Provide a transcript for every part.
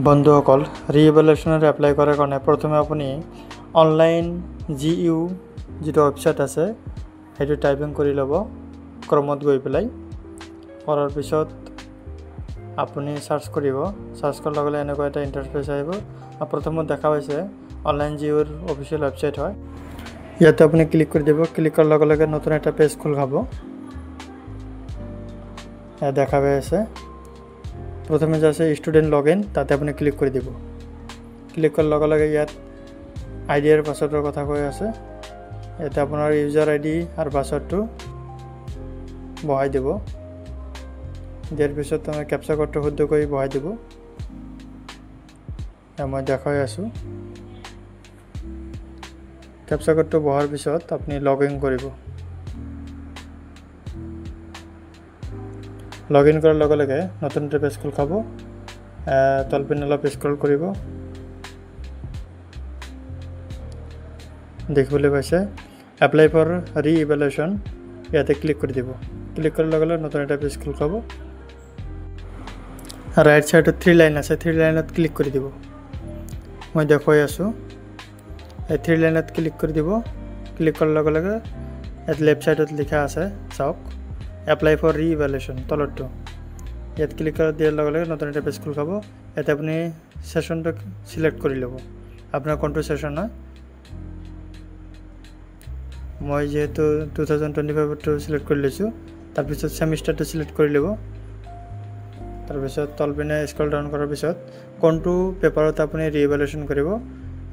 বন্ধুসকল ৰিইভ্যালুৱেশ্যনত এপ্লাই কৰাৰ কাৰণে প্ৰথমে আপুনি অনলাইন GU যিটো ৱেবছাইট আছে সেইটো টাইপিং কৰি ল'ব ক্ৰমত গৈ পেলাই কৰাৰ পিছত আপুনি সাৰ্চ কৰিব সাৰ্চ কৰাৰ লগে লগে এনেকুৱা এটা ইন্টাৰফেস আহিব প্ৰথমত দেখা পাইছে অনলাইন GUৰ অফিচিয়েল ৱেবছাইট হয় ইয়াতে আপুনি ক্লিক কৰি দিব ক্লিক কৰাৰ লগে লগে নতুন এটা পেজ খোল খাব দেখা পাইছে প্রথমে যাচ্ছে স্টুডেন্ট লগইন তাতে আপনি ক্লিক করে দিব ক্লিক করার লগে লগে ইয়াত আইডি আর পাসওয়ার্ডের কথা কৈ আছে এতে আপনার ইউজার আইডি আর পাসওয়ার্ডটো বহাই দিব দিয়ার পিছত আমি ক্যাপচা কোডটো শুদ্ধ কৰি বহাই দিব মই দেখাই আছো ক্যাপচা কোডটো বহাৰ পিছত আপনি লগইন কৰিব লগইন কৰাৰ লগে লগে নতুন পেজ খোল খাব তলপিনে অলপ স্ক্ৰল কৰিব দেখিবলৈ পাইছে এপ্লাই ফৰ ৰিইভ্যালুৱেশ্যন ইয়াতে ক্লিক কৰি দিব ক্লিক কৰাৰ লগে লগে নতুন এটা পেজ খোল খাব ৰাইট সাইডত 3 লাইন আছে 3 লাইনত ক্লিক কৰি দিব মই দেখাই আছো এই 3 লাইনত ক্লিক কৰি দিব ক্লিক কৰাৰ লগে লগে এট লেফট সাইডত লিখা আছে চাওক এপ্লাই ফৰ ৰিইভ্যালুৱেশ্যন তলৰটো ইয়াত ক্লিক কৰি দিয়াৰ লগে লগে নতুন এটা পেজ খোল খাব ইয়াতে আপুনি সেশনটো সিলেক্ট কৰি ল'ব আপোনাৰ কোনটো সেশন হয় মই যেহেতু 2025 টো সিলেক্ট কৰি লৈছো তাৰ পিছত সেমিস্টাৰটো সিলেক্ট কৰি ল'ব তাৰ পিছত তলপিনে স্ক্ৰল ডাউন কৰাৰ পিছত কোনটো পেপাৰত আপুনি ৰিইভ্যালুৱেশ্যন কৰিব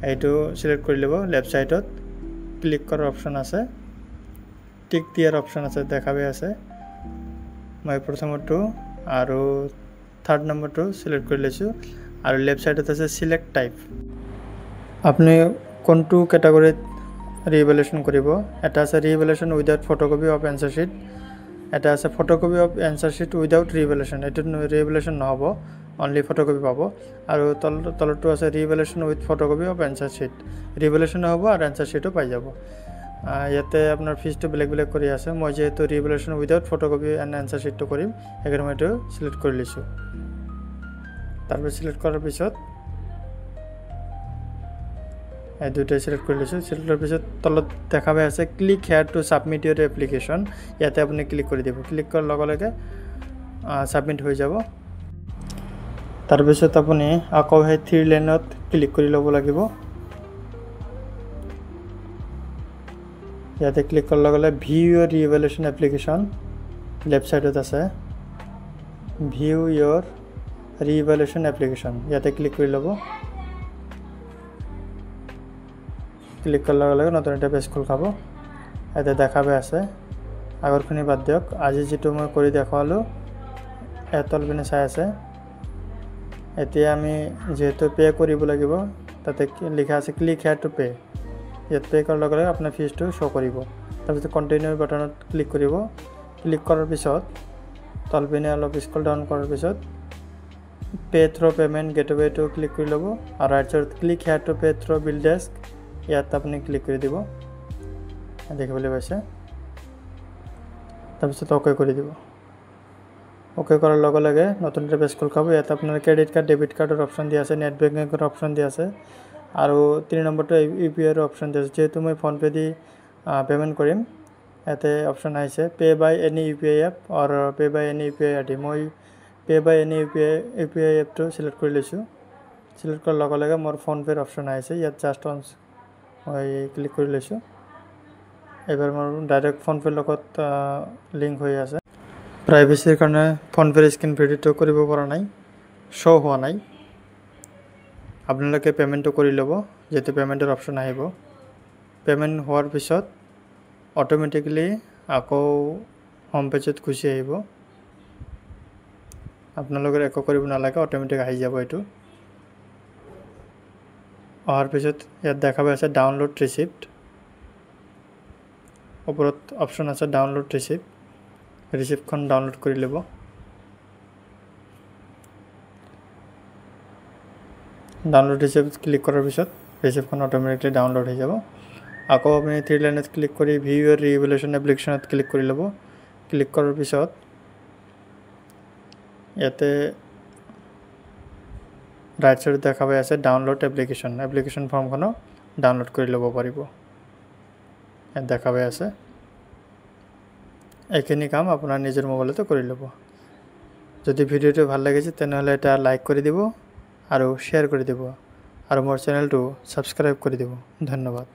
এইটো সিলেক্ট কৰি ল'ব লেফট সাইডত ক্লিক কৰাৰ অপচন আছে টিক দিয়াৰ অপচন আছে দেখাবে আছে মই প্ৰথমটো আৰু থাৰ্ড নম্বৰটো সিলেক্ট কৰি লৈছো আৰু লেফট সাইডত আছে সিলেক্ট টাইপ আপুনি কোনটো ক্যাটাগৰীত ৰিইভ্যালুৱেশ্যন কৰিব এটা আছে reevaluation without photocopy of answer sheet এটা আছে photocopy of answer sheet without reevaluation এটো ৰিইভ্যালুৱেশ্যন নহব অনলি ফটোকপি পাব আৰু তলটো আছে reevaluation with photocopy of answer sheet reevaluation হ'ব আৰু এনসাৰ শিটও পাই যাব ইয়াতে আপোনাৰ ফিজটো বেলেগ বেলেগ কৰি আছে মই যেহেতু ৰিইভ্যালুৱেশ্যন উইদাউট ফটোকপি এণ্ড এনসাৰ শিটটো কৰিম সেইকাৰণে মই এইটো সিলেক্ট কৰি লৈছো তাৰপিছত সিলেক্ট কৰাৰ পিছত এই দুটা সিলেক্ট কৰি লৈছো সিলেক্ট কৰাৰ পিছত তলত দেখা পাই আছে click here to submit Euro application ইয়াতে আপুনি ক্লিক কৰি দিব ক্লিক কৰাৰ লগে লগে সাবমিট হৈ যাব তাৰপিছত আপুনি আকৌ সেই 3 লাইনত ক্লিক কৰি ল'ব লাগিব ইয়াতে ক্লিক কৰাৰ লগে লগে ভিউ ইউৰ ৰিইভ্যালুৱেশ্যন এপ্লিকেশন লেফট সাইডত আছে ভিউ ইউৰ ৰিইভ্যালুৱেশ্যন এপ্লিকেশন ইয়াতে ক্লিক কৰি ল'ব ক্লিক কৰাৰ লগে লগে নতুন এটা পেজ খোল খাব ইয়াতে দেখাবে আছে আগৰখিনি বাদ দিয়ক আজি যেটো মই কৰি দেখালো এতল পিনে চাই আছে এতিয়া আমি যেহেতু পে কৰিব লাগিব তাতে লিখা আছে ক্লিক হেয়াৰ টু পে ইয়াত পে কৰাৰ লগে লগে আপোনাৰ ফিজটো শো কৰিব তাৰপিছত কন্টিনিউ বাটনত ক্লিক কৰিব ক্লিক কৰাৰ পিছত তলপিনে অলপ স্ক্ৰল ডাউন কৰাৰ পিছত পে থ্ৰু পেমেন্ট গেটৱেটো ক্লিক কৰি ল'ব আৰু ৰাইট সাইডত click here to pay through bill desk ইয়াত আপুনি ক্লিক কৰি দিব দেখিবলৈ পাইছে তাৰপিছত ওকে কৰি দিব ওকে কৰাৰ লগে লগে নতুন এটা পেজ খোল খাব ইয়াত আপোনাৰ ক্ৰেডিট কাৰ্ড ডেবিট কাৰ্ডৰ অপচন দিয়া আছে নেট বেংকিংৰ অপচন দিয়া আছে আৰু 3 নম্বৰটো ইউপিআই ৰ অপচন দিয়া আছে যেহেতু মই ফোন পে দি পেমেন্ট কৰিম ইয়াতে অপচন আহিছে পে বাই এনি ইউপিআই এপ অৰ পে বাই এনি ইউপিআই আইডি মই পে বাই এনি ইউপিআই এপটো সিলেক্ট কৰি লৈছো সিলেক্ট কৰাৰ লগে লগে মোৰ ফোন পে ৰ অপচন আহিছে ইয়াত জাস্ট অন মই ক্লিক কৰি লৈছো এবাৰ মোৰ ডাইৰেক্ট ফোন পে লগত লিংক হৈ আছে প্ৰাইভেচিৰ কাৰণে ফোন পে স্ক্ৰিন ভিডিওটো কৰিব পৰা নাই শো হোৱা নাই আপোনালোকে পেমেন্টটো কৰি ল'ব যেতে পেমেন্টৰ অপচন আহিব পেমেন্ট হোৱাৰ পিছত অটোমেটিক্যালি আকৌ হোম পেজত গুচি আহিব আপোনালোকে একো কৰিব নালাগে অটোমেটিক আহি যাব এটো অহাৰ পিছত ইয়াত দেখা পাই আছে ডাউনলোড ৰিসিপ্ট ওপৰত অপচন আছে ডাউনলোড ৰিসিপ্টখন ডাউনলোড কৰি ল'ব ডাউনলোড ৰিসিপ্ট ক্লিক কৰাৰ পিছত ৰিসিপ্টখন অটোমেটিকলি ডাউনলোড হৈ যাব আকৌ আপুনি 3 লাইনত ক্লিক কৰি ভিউ ইউৰ ৰিইভ্যালুৱেশ্যন এপ্লিকেশনত ক্লিক কৰি ল'ব ক্লিক কৰাৰ পিছত ইয়াতে ৰাইট ছাইডত দেখা পাই আছে ডাউনলোড এপ্লিকেশ্যন ফৰ্মখনো ডাউনলোড কৰি ল'ব পাৰিব। ইয়াত দেখা পাই আছে এইখিনি কাম আপোনাৰ নিজৰ মোবাইলতে কৰি ল'ব। যদি ভিডিঅ'টো ভাল লাগিছে তেনেহ'লে এটা লাইক কৰি দিব আৰু শ্বেয়াৰ কৰি দিব আৰু মোৰ চেনেলটো ছাবস্ক্ৰাইব কৰি দিব। ধন্যবাদ।